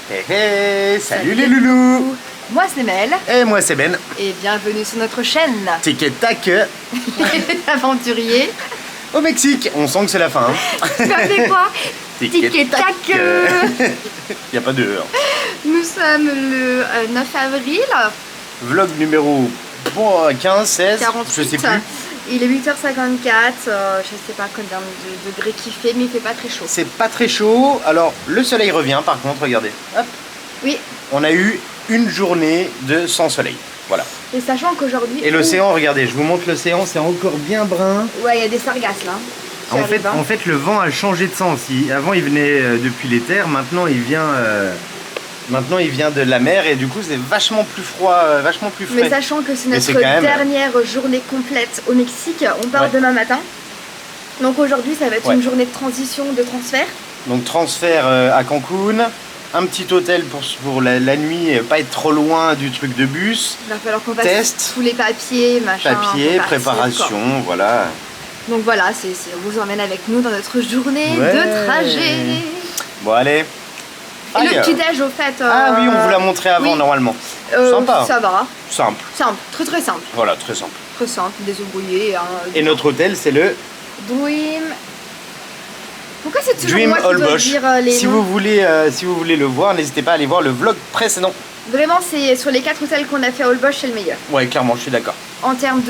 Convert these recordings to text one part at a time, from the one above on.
Hey, hey, salut les loulous. Moi c'est Mel. Et moi c'est Ben. Et bienvenue sur notre chaîne. Tic et tac. Aventurier. Au Mexique. On sent que c'est la fin. Hein. Tu as fait quoi? Tic et tac. Y a pas de heure. Nous sommes le 9 avril. Vlog numéro 15, 16, 48. je sais plus. Il est 8h54, je sais pas combien de degrés qu'il fait, mais il fait pas très chaud. C'est pas très chaud. Alors le soleil revient par contre, regardez. Hop. Oui. On a eu une journée de sans soleil. Voilà. Et sachant qu'aujourd'hui... Et l'océan, regardez, je vous montre l'océan, c'est encore bien brun. Ouais, il y a des sargasses là. En fait, le vent a changé de sens. Avant, il venait depuis les terres, maintenant il vient de la mer et du coup, c'est vachement plus froid, vachement plus frais. Mais sachant que c'est notre dernière journée complète au Mexique, on part demain matin. Donc aujourd'hui, ça va être une journée de transition, de transfert. Donc transfert à Cancun. Un petit hôtel pour la nuit, pas être trop loin du truc de bus. Il va falloir qu'on fasse tous les papiers, machin. Papiers, préparation, voilà. Donc voilà, on vous emmène avec nous dans notre journée de trajet. Bon allez. Et le petit déj au fait. Ah oui, on vous l'a montré avant normalement. Sympa. Ça va. Simple. Simple, très simple. Voilà, très simple. Très simple, des œufs brouillés. Et notre hôtel c'est le Dream. Pourquoi c'est toujours Dream moi qui dois dire les si noms vous voulez le voir, n'hésitez pas à aller voir le vlog précédent. Vraiment, c'est sur les 4 hôtels qu'on a fait à Holbox, c'est le meilleur. Ouais, clairement, je suis d'accord. En termes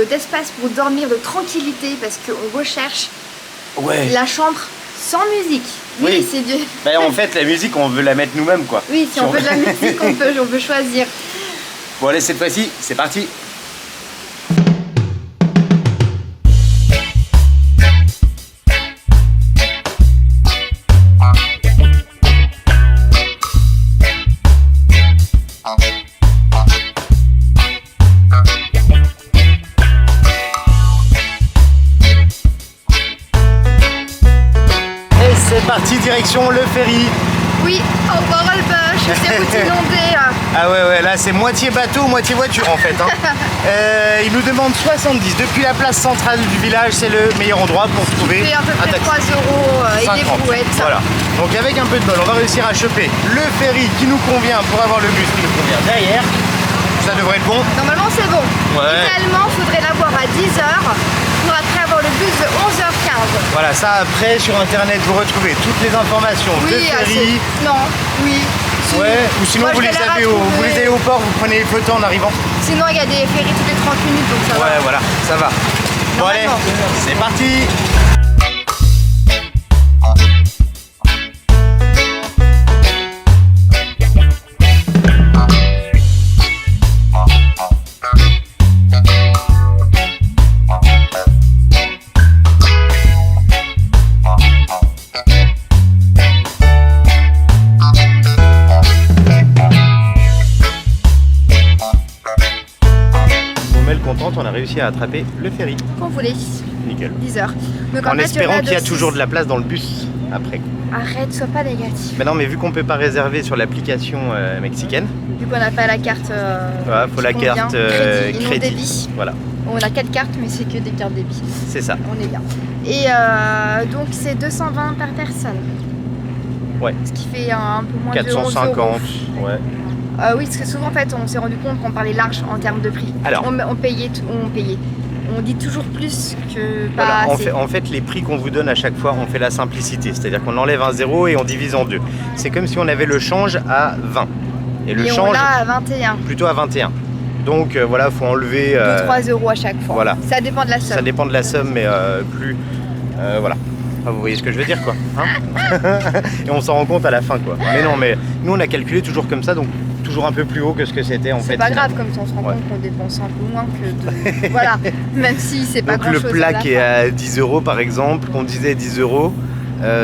d'espace pour dormir, de tranquillité, parce qu'on recherche la chambre sans musique. Oui, c'est Dieu. Bah, en fait, la musique, on veut la mettre nous-mêmes, quoi. Oui, si on veut de la musique, on peut choisir. Bon, allez, cette fois-ci, c'est parti. C'est parti, direction le ferry. Oui, au port Holbox, c'est route inondée. Ah ouais, là c'est moitié bateau, moitié voiture en fait. Hein. Il nous demande 70. Depuis la place centrale du village, c'est le meilleur endroit pour trouver un peu près 3 € et des brouettes. Voilà. Donc avec un peu de bol, on va réussir à choper le ferry qui nous convient pour avoir le bus qui nous convient derrière. Ça devrait être bon. Normalement c'est bon. Ouais. Idéalement, il faudrait l'avoir à 10h pour après avoir le bus de 11h15. Voilà, ça après sur internet vous retrouvez toutes les informations de ferry. Ouais, ou sinon vous les avez au port, vous prenez les photos en arrivant. Sinon il y a des ferries toutes les 30 minutes donc ça va. Ouais, voilà, ça va. Bon allez, c'est parti. Contente, on a réussi à attraper le ferry. Qu'on voulait. Nickel. 10h. Donc en espérant qu'il y a toujours de la place dans le bus après. Arrête, sois pas négatif. Mais non, mais vu qu'on peut pas réserver sur l'application mexicaine. Vu qu'on n'a pas la carte. Voilà, faut la carte crédit. Débit. Voilà. On a 4 cartes, mais c'est que des cartes débit. C'est ça. On est bien. Et donc c'est 220 par personne. Ouais. Ce qui fait un peu moins 450. de 11 €. Ouais. Oui, parce que souvent en fait on s'est rendu compte qu'on parlait large en termes de prix. Alors, on payait. On dit toujours plus que pas assez. En fait, les prix qu'on vous donne à chaque fois, on fait la simplicité. C'est-à-dire qu'on enlève un 0 et on divise en 2. C'est comme si on avait le change à 20. Et le change on l'a à 21. Plutôt à 21. Donc voilà, il faut enlever 2-3 € à chaque fois. Voilà. Ça dépend de la somme. Ça dépend de la somme, mais plus... voilà. Ah, vous voyez ce que je veux dire, quoi. Hein. Et on s'en rend compte à la fin, quoi. Mais non, mais nous, on a calculé toujours comme ça, donc toujours un peu plus haut que ce que c'était, en fait. C'est pas grave, comme ça, on se rend compte qu'on dépense un peu moins que de... Voilà, même si c'est pas grand-chose. Donc le plat qui est à 10 €, par exemple, qu'on disait 10 €,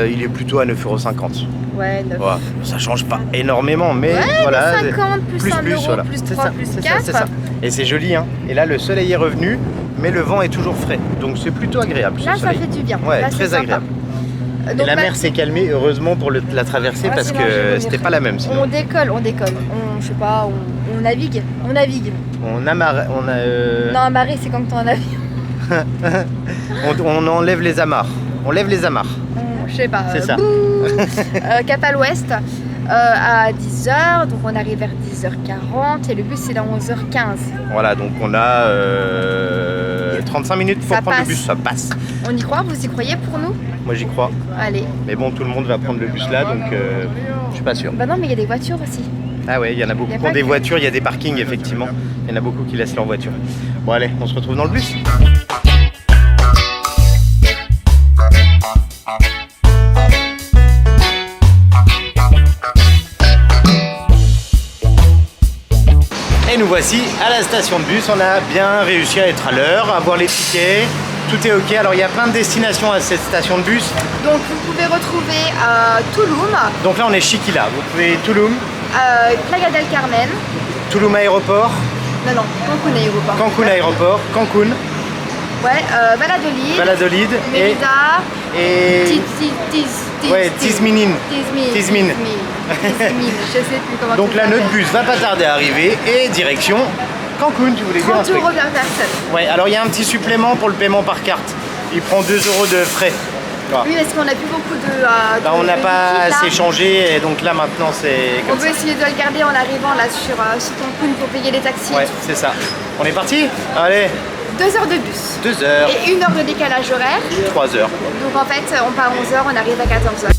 il est plutôt à 9,50 €. Ouais, 9. Voilà. Ça change pas énormément, mais voilà. 50 plus 1 €, voilà. plus 3, plus 4. C'est ça. Et c'est joli, hein. Et là, le soleil est revenu, mais le vent est toujours frais. Donc c'est plutôt agréable. Là, ça fait du bien. Ouais, là, très agréable. Et la mer s'est calmée, heureusement, pour la traversée, parce que c'était pas la même. Sinon. On décolle. Je sais pas, on navigue. On amarre. Non, amarrer, c'est quand t'es en avion. on enlève les amarres. On lève les amarres. Je sais pas. C'est ça. Cap à l'ouest. à 10h, donc on arrive vers 10h40 et le bus c'est dans 11h15. Voilà, donc on a 35 minutes pour prendre le bus, ça passe. On y croit? Vous y croyez pour nous? Moi j'y crois. Allez. Mais bon, tout le monde va prendre le bus là, donc je suis pas sûr. Bah non, mais il y a des voitures aussi. Ah ouais, il y en a beaucoup qui ont des voitures, il y a des parkings effectivement. Il y en a beaucoup qui laissent leur voiture. Bon allez, on se retrouve dans le bus. Et nous voici à la station de bus, on a bien réussi à être à l'heure, à avoir les tickets, tout est ok. Alors il y a plein de destinations à cette station de bus. Donc vous pouvez retrouver Tulum. Donc là on est Chiquila, vous pouvez Tulum. Playa del Carmen. Tulum aéroport. Non, Cancun aéroport. Cancun aéroport, Cancun. Ouais, Valladolid. Valladolid. Mérida. Et... Tizminin. Tizmine. Je sais plus comment. Donc là notre bus va pas tarder à arriver et direction Cancun, tu voulais dire un 30 truc. € par personne. Ouais, alors il y a un petit supplément pour le paiement par carte. Il prend 2 € de frais. Voilà. Oui, parce qu'on n'a plus beaucoup de... Là, on n'a pas assez changé et donc là maintenant c'est comme on peut essayer de le garder en arrivant là sur Cancun pour payer les taxis. Ouais, c'est ça. On est parti? Allez. 2 heures de bus. 2 heures. Et 1 heure de décalage horaire. 3 heures. Donc en fait, on part à 11 heures, on arrive à 14 heures.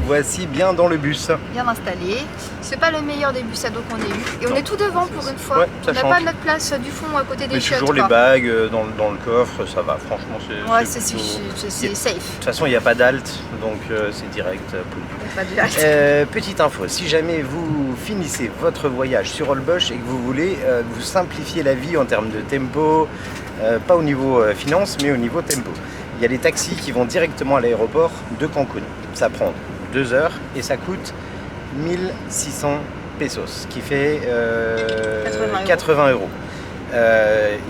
Voici bien dans le bus. Bien installé. C'est pas le meilleur des bus à dos qu'on ait eu. Et on est tout devant pour une fois. Ouais, on n'a pas notre place du fond à côté des chiottes. Toujours les bagues dans le coffre, ça va. Franchement, c'est safe. De toute façon, il n'y a pas d'alt, donc c'est direct. Pas de halt. Petite info, si jamais vous finissez votre voyage sur Holbox et que vous voulez vous simplifier la vie en termes de tempo, pas au niveau finance, mais au niveau tempo, il y a les taxis qui vont directement à l'aéroport de Cancun. Ça prend 2 heures et ça coûte 1600 pesos, qui fait 80 €.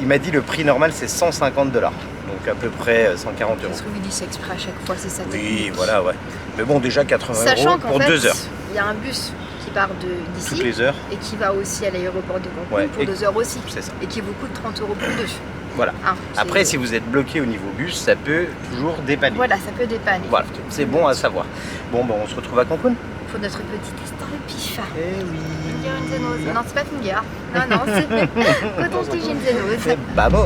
Il m'a dit le prix normal c'est 150 $, donc à peu près 140 €. Parce que vous dites c'est exprès à chaque fois, c'est ça. Oui, voilà, ouais. Mais bon, déjà 80 Sachant € pour 2 heures. Il y a un bus qui part d'ici toutes les heures et qui va aussi à l'aéroport de Cancun pour 2 heures aussi. C'est ça. Et qui vous coûte 30 € pour deux. Voilà. Après, si vous êtes bloqué au niveau bus, ça peut toujours dépanner. Voilà, ça peut dépanner. Voilà, c'est bon à savoir. Bon, on se retrouve à Cancun. Pour notre petit instant de pif. Eh oui. Une zénose. Non, c'est pas Fungar. Non, c'est coton-tige une zénose. Bravo.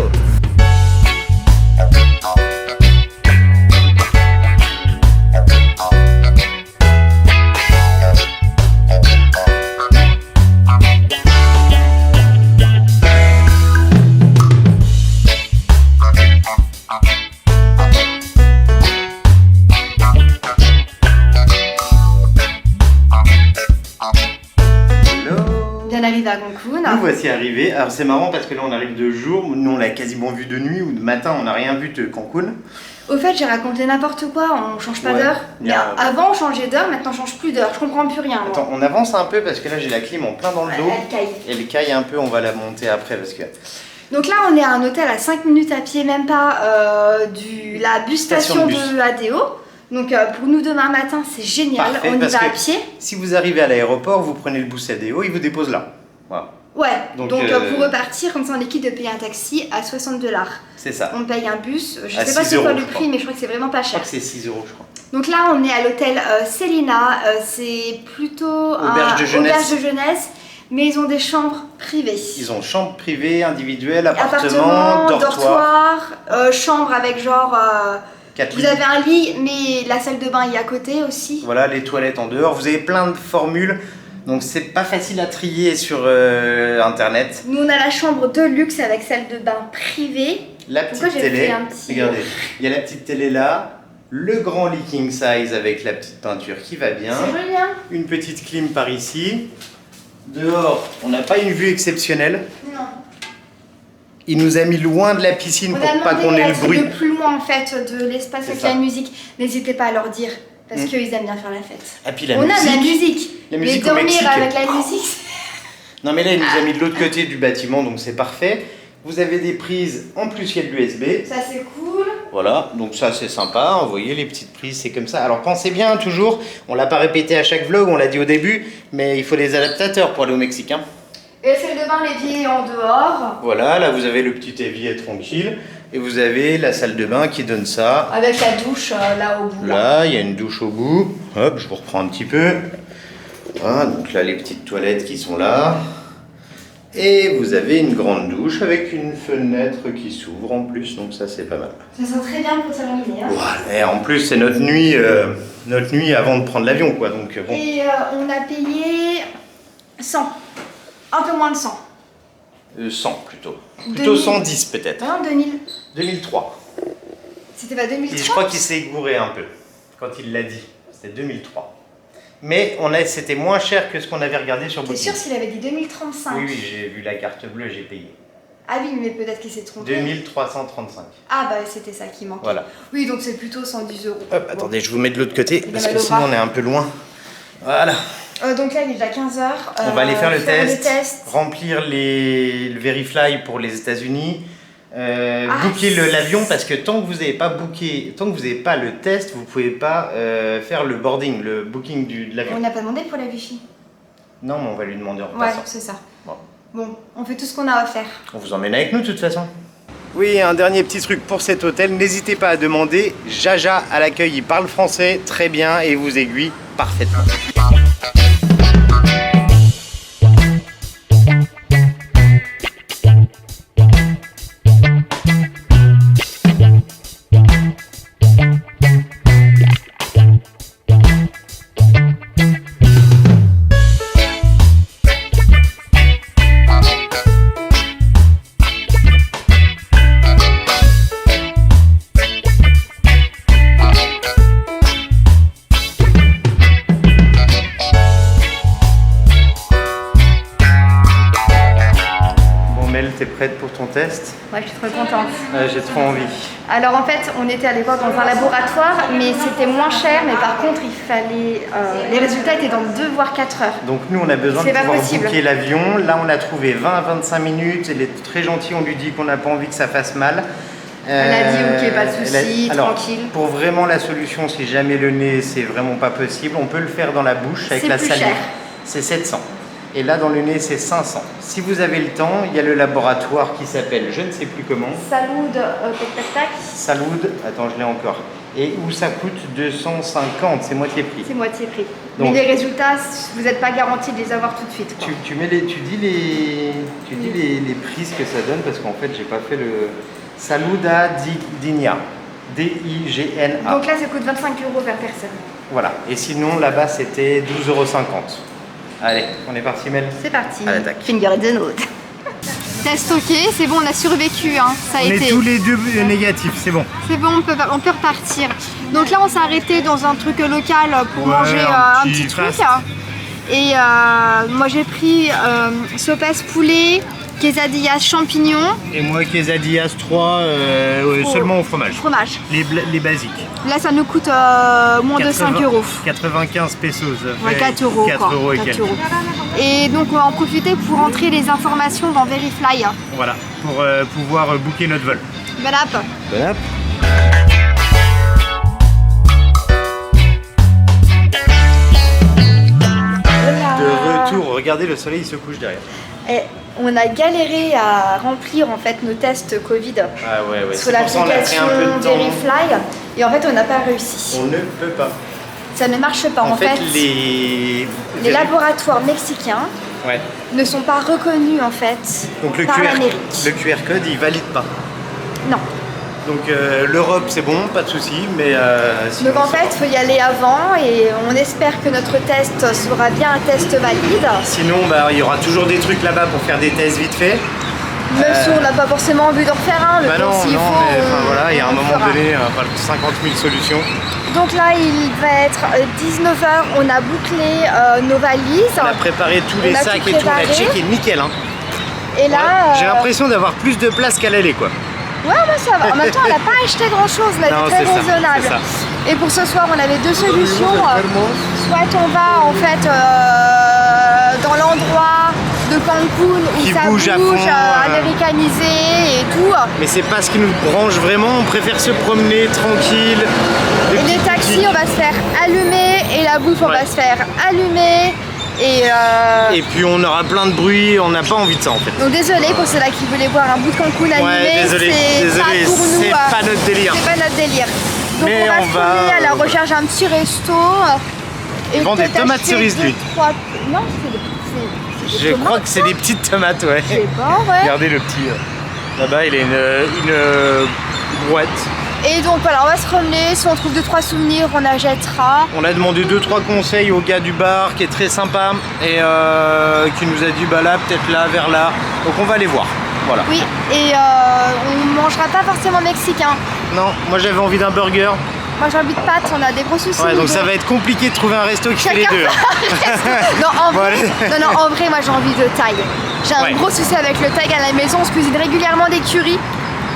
Arrivé à Cancun. Nous voici arrivés. Alors c'est marrant parce que là on arrive de jour, nous on l'a quasiment vu de nuit ou de matin, on n'a rien vu de Cancun. Au fait, j'ai raconté n'importe quoi, on change pas d'heure. Avant on changeait d'heure, maintenant on change plus d'heure, je comprends plus rien. Attends, on avance un peu parce que là j'ai la clim en plein dans le dos. Elle caille. Elle caille un peu, on va la monter après parce que... Donc là on est à un hôtel à 5 minutes à pied, même pas de la bus station de ADO. Donc pour nous demain matin c'est génial. Parfait, on y va à pied. Si vous arrivez à l'aéroport, vous prenez le bus ADO, il vous dépose là. Voilà. Ouais, donc pour repartir, comme ça on est quitte de payer un taxi à 60 $. C'est ça. On paye un bus, je à sais pas c'est quoi le prix, mais je crois que c'est vraiment pas cher. Je crois que c'est 6 €, je crois. Donc là on est à l'hôtel Selina, c'est plutôt auberge de jeunesse. Mais ils ont des chambres privées. Ils ont chambre privée, individuelle, appartement, dortoir, chambre avec genre... vous avez un lit, mais la salle de bain est à côté aussi. Voilà, les toilettes en dehors. Vous avez plein de formules. Donc c'est pas facile à trier sur internet. Nous on a la chambre de luxe avec salle de bain privée. La petite télé, regardez, il y a la petite télé là, le grand lit king size avec la petite peinture qui va bien. C'est joli hein. Une petite clim par ici. Dehors, on n'a pas une vue exceptionnelle. Non. Il nous a mis loin de la piscine pour pas qu'on ait le bruit. Le plus loin en fait de l'espace avec la musique. N'hésitez pas à leur dire. Parce qu'ils aiment bien faire la fête. Ah, puis la on musique, a de la musique. La musique mais au dormir Mexique. avec la musique. Non mais là il nous a mis de l'autre côté du bâtiment donc c'est parfait. Vous avez des prises, en plus il y a de l'USB. Ça c'est cool. Voilà, donc ça c'est sympa, vous voyez les petites prises c'est comme ça. Alors pensez bien toujours, on l'a pas répété à chaque vlog, on l'a dit au début, mais il faut des adaptateurs pour aller au Mexique. Hein. Et celle de bain l'évier en dehors. Voilà, là vous avez le petit évier tranquille. Et vous avez la salle de bain qui donne ça. Avec la douche là au bout. Là, il y a une douche au bout. Hop, je vous reprends un petit peu. Voilà, donc là, les petites toilettes qui sont là. Et vous avez une grande douche avec une fenêtre qui s'ouvre en plus, donc ça c'est pas mal. Ça sent très bien pour terminer. Hein. Voilà, et en plus c'est notre nuit avant de prendre l'avion quoi. Donc, bon. Et on a payé 100, un peu moins de 100. 100 plutôt. 2000. Plutôt 110 peut-être. Non, 2000. 2003. C'était pas 2003. Et je crois qu'il s'est gouré un peu quand il l'a dit. C'était 2003. Mais c'était moins cher que ce qu'on avait regardé sur Booking. T'es sûr s'il avait dit 2035? Oui, j'ai vu la carte bleue, j'ai payé. Ah oui, mais peut-être qu'il s'est trompé. 2335. Ah bah c'était ça qui manquait. Voilà. Oui, donc c'est plutôt 110 euros. Hop, attendez, je vous mets de l'autre côté, Il parce que sinon on est un peu loin. Voilà. Donc là, il est déjà 15h. On va aller faire le test, remplir le Verifly pour les États-Unis. Booker l'avion parce que tant que vous n'avez pas booké, tant que vous n'avez pas le test, vous ne pouvez pas faire le boarding, le booking de l'avion. On n'a pas demandé pour la Wi-Fi. Non, mais on va lui demander en Ouais, passant. c'est ça. Bon, on fait tout ce qu'on a à faire. On vous emmène avec nous de toute façon. Oui, un dernier petit truc pour cet hôtel, n'hésitez pas à demander. Jaja à l'accueil, il parle français très bien et vous aiguille parfaitement. T'es prête pour ton test? Ouais, je suis trop contente. J'ai trop envie. Alors en fait, on était allé voir dans un laboratoire, mais c'était moins cher, mais par contre, il fallait... les résultats étaient dans 2 voire 4 heures. Donc nous, on a besoin de pouvoir booker l'avion. Là, on a trouvé 20 à 25 minutes. Elle est très gentille, on lui dit qu'on n'a pas envie que ça fasse mal. Elle a dit ok, pas de soucis, tranquille. Pour vraiment la solution, si jamais le nez, c'est vraiment pas possible, on peut le faire dans la bouche avec la salive. C'est 700. Et là, dans le nez, c'est 500. Si vous avez le temps, il y a le laboratoire qui s'appelle, je ne sais plus comment. Saloud, tac. Saloud, attends, je l'ai encore. Et où ça coûte 250, c'est moitié prix. C'est moitié prix. Donc, mais les résultats, vous n'êêtes pas garanti de les avoir tout de suite. Quoi. Tu dis les prix, ce que ça donne, parce qu'en fait, j'ai pas fait le Salouda Digna. D-I-G-N-A. Donc là, ça coûte 25 € par personne. Voilà. Et sinon, là-bas, c'était 12,50 €. Allez, on est parti Mel. C'est parti. À l'attaque. Finger in the nose. Test ok, c'est bon, on a survécu, hein. Ça a été. On est tous les deux négatifs, c'est bon. C'est bon, on peut repartir. Donc là, on s'est arrêté dans un truc local pour manger un petit truc. Et moi, j'ai pris sopes poulet, quesadillas champignons. Et moi, quesadillas 3, seulement au fromage. Fromage. Les basiques. Là, ça nous coûte moins de 5 €. 95 pesos. Ouais, 4 €. 4 € et quelques. Et donc, on va en profiter pour entrer les informations dans Verifly. Voilà, pour pouvoir booker notre vol. Bonne app. Bonne app. De retour, regardez, le soleil se couche derrière. Et on a galéré à remplir en fait nos tests Covid sur l'application Verifly et en fait on n'a pas réussi. On ne peut pas. Ça ne marche pas. En fait les laboratoires mexicains ne sont pas reconnus en fait. Donc par l'Amérique. Le QR code il valide pas. Non. Donc l'Europe c'est bon, pas de souci, mais sinon, donc en fait il faut y aller avant et on espère que notre test sera bien un test valide. Sinon il y aura toujours des trucs là-bas pour faire des tests vite fait. Même si on n'a pas forcément envie d'en refaire un, mais bon, s'il faut, voilà, il y a un moment donné, 50 000 solutions. Donc là il va être 19 h, on a bouclé nos valises. On a préparé tous les sacs et tout, on a checké nickel. Hein. Et là, j'ai l'impression d'avoir plus de place qu'à l'aller quoi. Ouais, bah ça va. En même temps, elle n'a pas acheté grand chose, là, elle est très raisonnable. Et pour ce soir, on avait deux solutions. Soit on va en fait dans l'endroit de Cancun où ça bouge américanisé et tout. Mais c'est pas ce qui nous branche vraiment, on préfère se promener tranquille. Et les taxis, on va se faire allumer et la bouffe, on va se faire allumer. Et puis on aura plein de bruit, on n'a pas envie de ça en fait. Donc désolé pour ceux-là qui voulaient voir un bout de Cancun animé, ouais, désolé, c'est pas notre délire. C'est pas notre délire. Donc mais on va tourner à la recherche d'un petit resto. Ils vendent des tomates cerises lui. Non, je crois que c'est des petites tomates, ouais. Je sais pas, ouais. Regardez le petit. Là-bas, il a une brouette. Et donc voilà, on va se promener, si on trouve 2-3 souvenirs, on achètera. On a demandé 2-3 conseils au gars du bar qui est très sympa et qui nous a dit bah là, peut-être là, vers là. Donc on va aller voir. Voilà. Oui, et on mangera pas forcément mexicain. Non, moi j'avais envie d'un burger. Moi j'ai envie de pâtes, on a des gros soucis. Ouais, donc ça va être compliqué de trouver un resto qui fait les deux. Non, en vrai, moi j'ai envie de thaï. J'ai un gros souci avec le thaï à la maison, on se cuisine régulièrement des currys.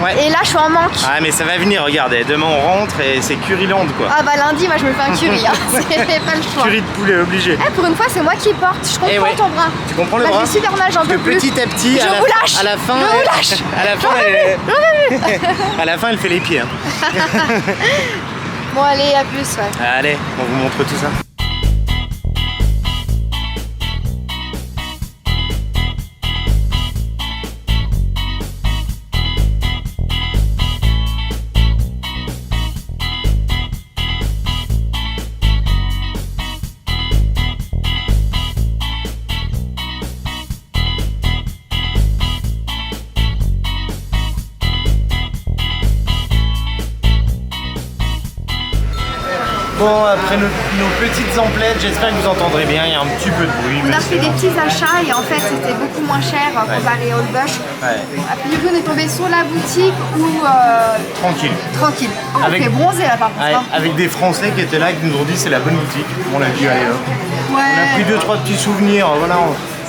Ouais. Et là je suis en manque. Ah mais ça va venir, regardez, demain on rentre et c'est Curryland quoi. Ah bah lundi moi je me fais un curry, hein. C'est pas le choix. Curry de poulet obligé. Pour une fois c'est moi qui porte, je comprends ton bras. Tu comprends le bras? Je suis super mal, j'en peux plus. Petit à petit, à la fin, à la fin elle fait les pieds. Hein. Bon allez, à plus, ouais. Allez, on vous montre tout ça. Bon, après nos petites emplettes, j'espère que vous entendrez bien, il y a un petit peu de bruit. On a fait des petits achats et en fait c'était beaucoup moins cher comparé au Bush. Ouais. Après on est tombé sur la boutique où... Tranquille. Tranquille. Oh, on fait bronzer là par contre. Avec des Français qui étaient là, qui nous ont dit c'est la bonne boutique. On l'a dit, allez hop. Ouais. On a pris 2-3 petits souvenirs, voilà.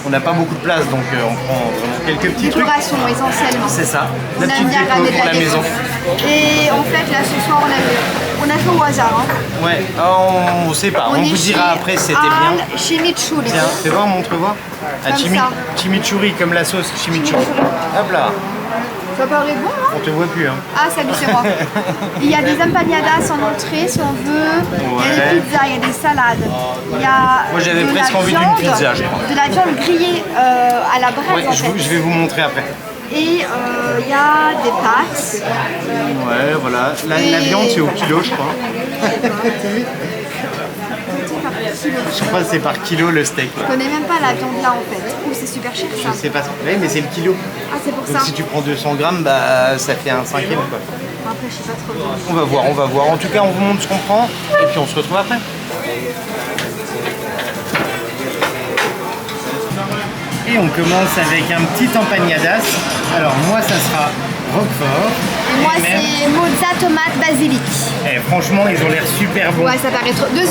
On n'a pas beaucoup de place donc on prend vraiment quelques petits trucs. Décoration essentiellement. C'est ça. La petite déco pour la maison. Et en fait là ce soir on a fait au hasard. Hein. Ouais, on sait pas, on vous dira après si c'était bien. Chimichurri. Tiens, fais voir, montre-moi. Chimichurri, comme la sauce chimichurri. Hop là. Ça paraît bon, hein? On te voit plus, hein. Ah, salut, c'est moi. Il y a des empanadas en entrée, si on veut. Ouais. Il y a des pizzas, il y a des salades. Il y a moi, j'avais presque envie d'une pizza, je crois. De la viande grillée à la braise, en fait. Je vais vous montrer après. Et il y a des pâtes. Ouais, voilà. La viande, c'est au kilo, je crois. Je crois que c'est par kilo le steak. Je connais même pas la viande là en fait. Ouh, c'est super cher ça. Je sais pas. Oui, mais c'est le kilo. Ah, c'est pour donc, ça. Si tu prends 200 grammes, bah ça fait un cinquième quoi. Après, je sais pas trop. On va voir. En tout cas, on vous montre ce qu'on prend et puis on se retrouve après. Et on commence avec un petit empanadas. Alors moi, ça sera Roquefort. Et moi, c'est mozza, tomate, basilic. Et franchement, ils ont l'air super bons. Ouais, ça paraît trop. 2,50 €.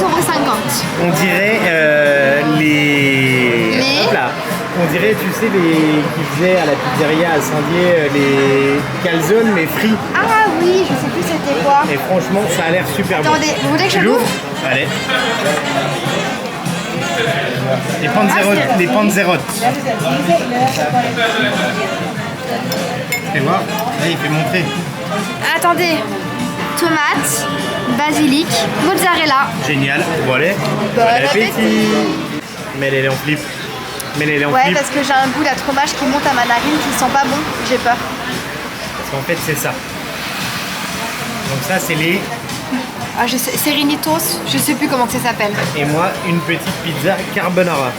On dirait les... Hop là. On dirait, tu sais, qui faisaient à la pizzeria à Saint-Dié, les calzones, mais frits. Ah oui, je sais plus c'était quoi. Et franchement, ça a l'air super bon. Attendez, vous voulez que je l'ouvre? Allez. Les panzerottes. Fais voir. Là, il fait montrer. Attendez. Tomate, basilic, mozzarella. Génial. Voilà. Bon appétit. Mais elle est en flip. Ouais, parce que j'ai un goût de fromage qui monte à ma narine qui sent pas bon. J'ai peur. Parce qu'en fait, c'est ça. Donc ça, c'est les... Ah, Serenitos, je sais plus comment ça s'appelle. Et moi, une petite pizza carbonara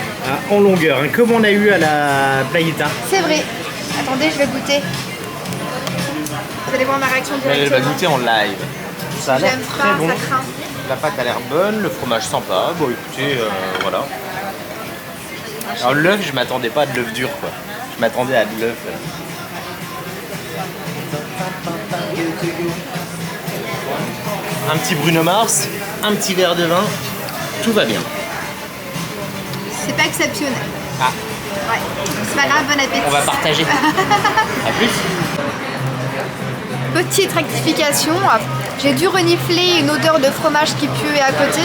en longueur, hein, comme on a eu à la Playita. C'est vrai. Attendez, je vais goûter. Vous allez voir ma réaction directement. Elle va goûter en live. Ça a l'air très bon. Ça craint. La pâte a l'air bonne, le fromage sympa. Bon, écoutez, voilà. Alors l'œuf, je m'attendais pas à de l'œuf dur, quoi. Je m'attendais à de l'œuf. Un petit Bruno Mars, un petit verre de vin, tout va bien. C'est pas exceptionnel. Ah. Ouais, c'est pas grave, bon appétit. On va partager. A plus. Petite rectification, j'ai dû renifler une odeur de fromage qui puait à côté.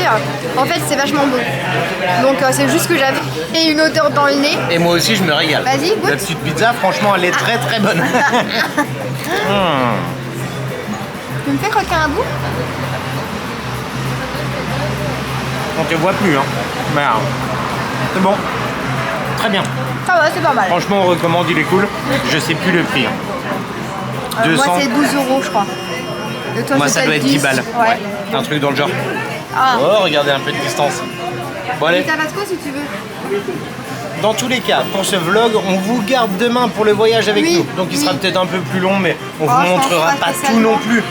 En fait, c'est vachement bon. Donc, c'est juste que j'avais et une odeur dans le nez. Et moi aussi, je me régale. Vas-y, goûte. La petite pizza, franchement, elle est très très bonne. Tu me fais croquer un bout? On te voit plus, hein. Merde. C'est bon. Très bien. Ça va, c'est pas mal. Franchement, on recommande, il est cool. Je sais plus le prix. 200. Moi, c'est 12 € je crois. Et toi, Moi, ça doit être 10 balles. Ouais. Un truc dans le genre. Ah. Oh, regardez un peu de distance. Bon, allez. Et Tabasco si tu veux. Dans tous les cas, pour ce vlog, on vous garde demain pour le voyage avec nous. Donc il sera peut-être un peu plus long, mais on vous montrera pas tout non plus.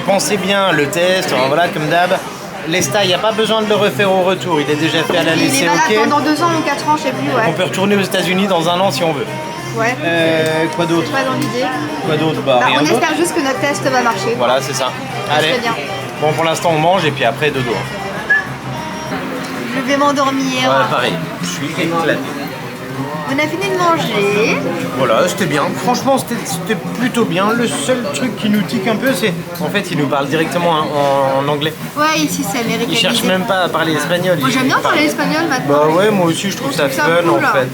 Pensez bien, le test, voilà, comme d'hab. L'ESTA, il n'y a pas besoin de le refaire au retour, il est déjà fait à l'aller, c'est ok. Il est valable pendant 2 ans ou 4 ans, je sais plus, ouais. On peut retourner aux États-Unis dans 1 an si on veut. Ouais. Quoi d'autre? Pas dans l'idée. Quoi d'autre? Bah, rien on d'autre. espère juste que notre test va marcher. Voilà, c'est ça. Allez. Très bien. Bon, pour l'instant, on mange et puis après, dodo. Je vais m'endormir. Ouais, pareil. Je suis éclaté. On a fini de manger. Voilà, c'était bien. Franchement, c'était plutôt bien. Le seul truc qui nous tique un peu, c'est... En fait, il nous parle directement en anglais. Ouais, ici, c'est américain. Il cherche même pas à parler espagnol. Moi, j'aime bien parler espagnol maintenant. Bah ouais, moi aussi, je trouve ça fun cool, en fait.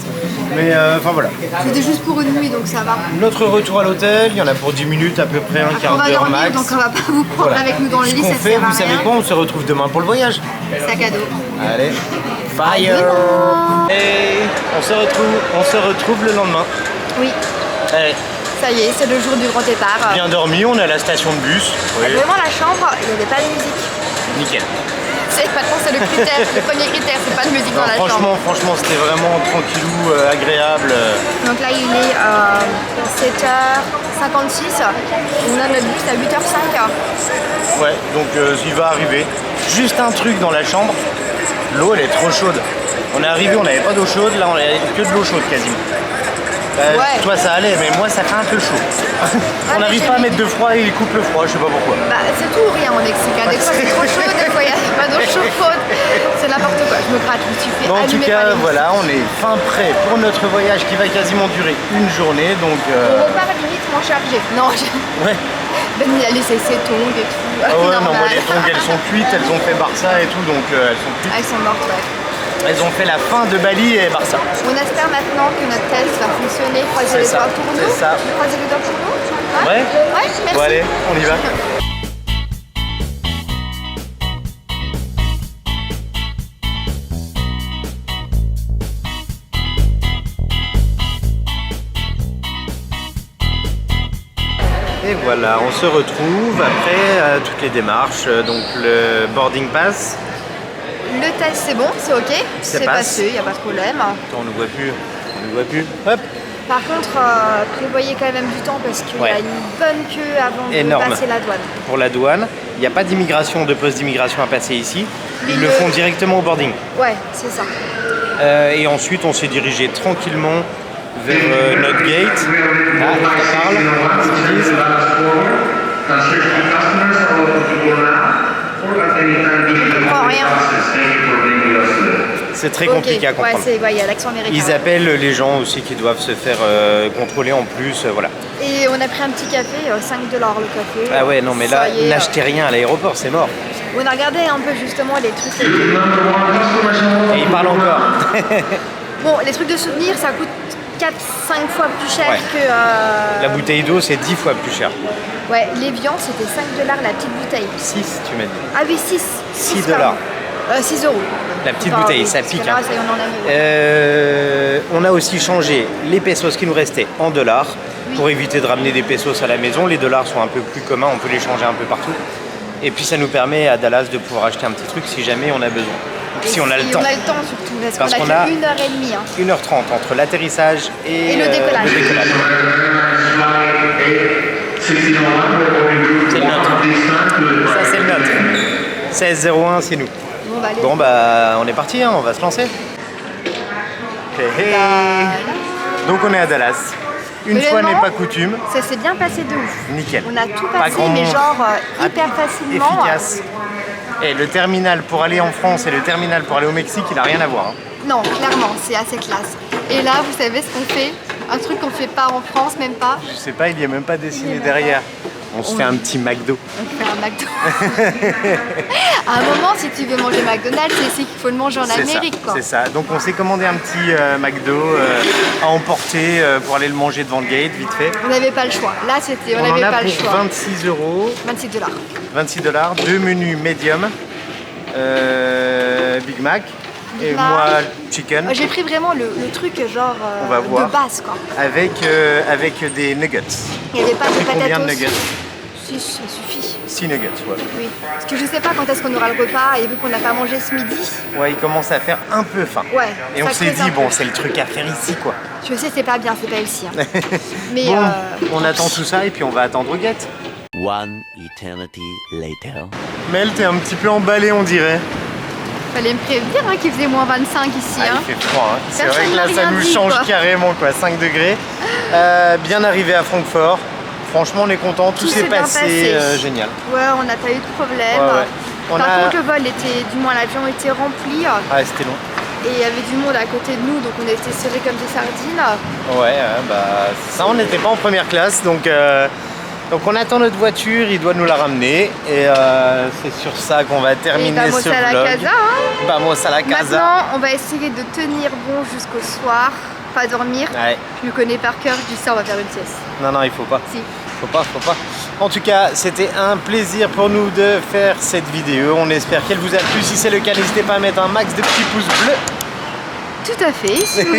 Mais enfin voilà. C'était juste pour une nuit, donc ça va. Notre retour à l'hôtel, il y en a pour 10 minutes, à peu près un quart d'heure max. Donc on va pas vous prendre avec nous dans le lit, ça fait, sert à vous savez rien. quoi, on se retrouve demain pour le voyage. Sac à dos. Allez, fire. Et on se retrouve le lendemain. Oui. Allez. Ça y est, c'est le jour du grand départ. Bien dormi, on est à la station de bus. Oui. Vraiment la chambre, il n'y avait pas de musique. Nickel. Maintenant c'est le critère, le premier critère, c'est pas de musique dans la chambre. Franchement, c'était vraiment tranquillou, agréable. Donc là il est 7h56, on a notre bus à 8h05. Ouais, donc il va arriver. Juste un truc dans la chambre, l'eau elle est trop chaude. On est arrivé, on n'avait pas d'eau chaude, là on avait que de l'eau chaude quasiment. Ouais. Toi ça allait, mais moi ça fait un peu chaud. On n'arrive pas à mettre de froid et il coupe le froid, je sais pas pourquoi. Bah c'est tout ou rien en Mexique, des fois c'est trop chaud, des fois il n'y a pas d'eau chaude, c'est n'importe quoi, je me gratte, je me suis fait bon, en tout allumer cas, par les voilà, on est fin prêt pour notre voyage qui va quasiment durer une journée, donc... On repart limite moins chargé. Non, ouais. Ben il a laissé ses tongs et tout. Ah ouais, non, moi les tongs elles sont cuites, elles ont fait Barça et tout, donc elles sont cuites. Elles sont mortes, ouais. Elles ont fait la fin de Bali et Barça. On espère maintenant que notre test va fonctionner. Croisez les doigts pour nous. C'est ça. Croisez les doigts pour nous. Hein? Ouais. Ouais, merci. Bon allez, on y va. Et voilà, on se retrouve après toutes les démarches, donc le boarding pass. Le test c'est bon, c'est ok, c'est passé, il n'y a pas de problème. Attends, on ne voit plus, Hop. Par contre, prévoyez quand même du temps parce qu'il y a une bonne queue avant de passer la douane. Pour la douane, il n'y a pas d'immigration, de poste d'immigration à passer ici. Ils le font directement au boarding. Ouais, c'est ça. Et ensuite, on s'est dirigé tranquillement vers notre gate. Ah, ça parle. Qu'est-ce qu'ils disent ? Je comprends rien. C'est très compliqué à comprendre. Ouais, il y a l'accent américain. Ils appellent les gens aussi qui doivent se faire contrôler en plus, voilà. Et on a pris un petit café, 5 $ le café. Ah ouais, non mais là, n'achetez rien à l'aéroport, c'est mort. On a regardé un peu justement les trucs. Et ils parlent encore. Bon, les trucs de souvenirs, ça coûte 4-5 fois plus cher que... La bouteille d'eau, c'est 10 fois plus cher. Ouais, les viandes, c'était 5 $ la petite bouteille. 6, tu m'as dit. Ah oui, 6. 6 $. 6 €. La petite bouteille, ça pique. Là, ça y est, on a aussi changé les pesos qui nous restaient en dollars pour éviter de ramener des pesos à la maison. Les dollars sont un peu plus communs, on peut les changer un peu partout. Et puis ça nous permet à Dallas de pouvoir acheter un petit truc si jamais on a besoin. Si on a le temps. On a le temps surtout, parce qu'on a 1h30. 1h30 entre l'atterrissage et le décollage. C'est le nôtre. Ça c'est le nôtre. 1601 c'est nous. Bon bah on est parti, hein, on va se lancer. Hey. Donc on est à Dallas. Une fois n'est pas coutume. Ça s'est bien passé de ouf. Nickel. On a tout passé, mais genre hyper facilement. Efficace. Et le terminal pour aller en France et le terminal pour aller au Mexique, il n'a rien à voir. Hein. Non, clairement, c'est assez classe. Et là, vous savez ce qu'on fait? Un truc qu'on fait pas en France, même pas. Je sais pas, il n'y a même pas dessiné derrière. On se fait un petit McDo. On fait un McDo. À un moment, si tu veux manger McDonald's, c'est ici qu'il faut le manger en Amérique. C'est ça. Donc on s'est commandé un petit McDo à emporter pour aller le manger devant le gate, vite fait. On n'avait pas le choix. Là, c'était, on n'avait pas le choix. 26 €. 26 $. 26 $. 2 menus medium. Big Mac. Et Là, moi, chicken. j'ai pris vraiment le truc genre On va voir. de base quoi. Avec des nuggets. Il n'y avait pas de Combien de patatos. nuggets? 6, ça suffit. 6 nuggets, ouais. Oui. Parce que je sais pas quand est-ce qu'on aura le repas et vu qu'on n'a pas mangé ce midi. Ouais, il commence à faire un peu faim. Ouais. Et on ça s'est creuse un dit, peu. bon, c'est le truc à faire ici, quoi. Je sais, c'est pas bien, c'est pas ici. Hein. Mais Bon, on attend tout ça et puis on va attendre Huguette. One eternity later. Mel, t'es un petit peu emballé, on dirait. fallait me prévenir hein, qu'il faisait moins 25 ici. Ah, Hein. il fait froid, hein. C'est vrai Personne que là, n'a ça rien nous dit, change quoi. carrément, quoi. 5 degrés. Bien arrivé à Francfort. Franchement, on est content. Tout s'est bien passé génial. Ouais, on n'a pas eu de problème. Ouais, ouais. Par contre, le vol était, du moins l'avion était rempli. Ah, c'était long. Et il y avait du monde à côté de nous, donc on était serrés comme des sardines. Ouais, bah ça, on n'était pas en première classe, donc on attend notre voiture, il doit nous la ramener, et c'est sur ça qu'on va terminer et ce à la vlog. casa, hein. Vamos à la casa. Maintenant, on va essayer de tenir bon jusqu'au soir, pas dormir. Ouais. Je me connais par cœur, je dis ça, on va faire une sieste. Non, non, il faut pas. Si. Faut pas. En tout cas, c'était un plaisir pour nous de faire cette vidéo. On espère qu'elle vous a plu. Si c'est le cas, n'hésitez pas à mettre un max de petits pouces bleus. Tout à fait. Si vous...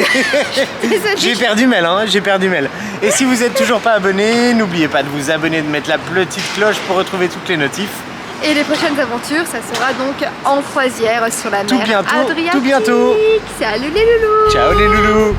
J'ai perdu Mel, hein, j'ai perdu Mel. Et si vous n'êtes toujours pas abonné, n'oubliez pas de vous abonner, de mettre la petite cloche pour retrouver toutes les notifs. Et les prochaines aventures, ça sera donc en croisière sur la mer Tout bientôt, Adriatique. tout bientôt. Salut les loulous. Ciao les loulous.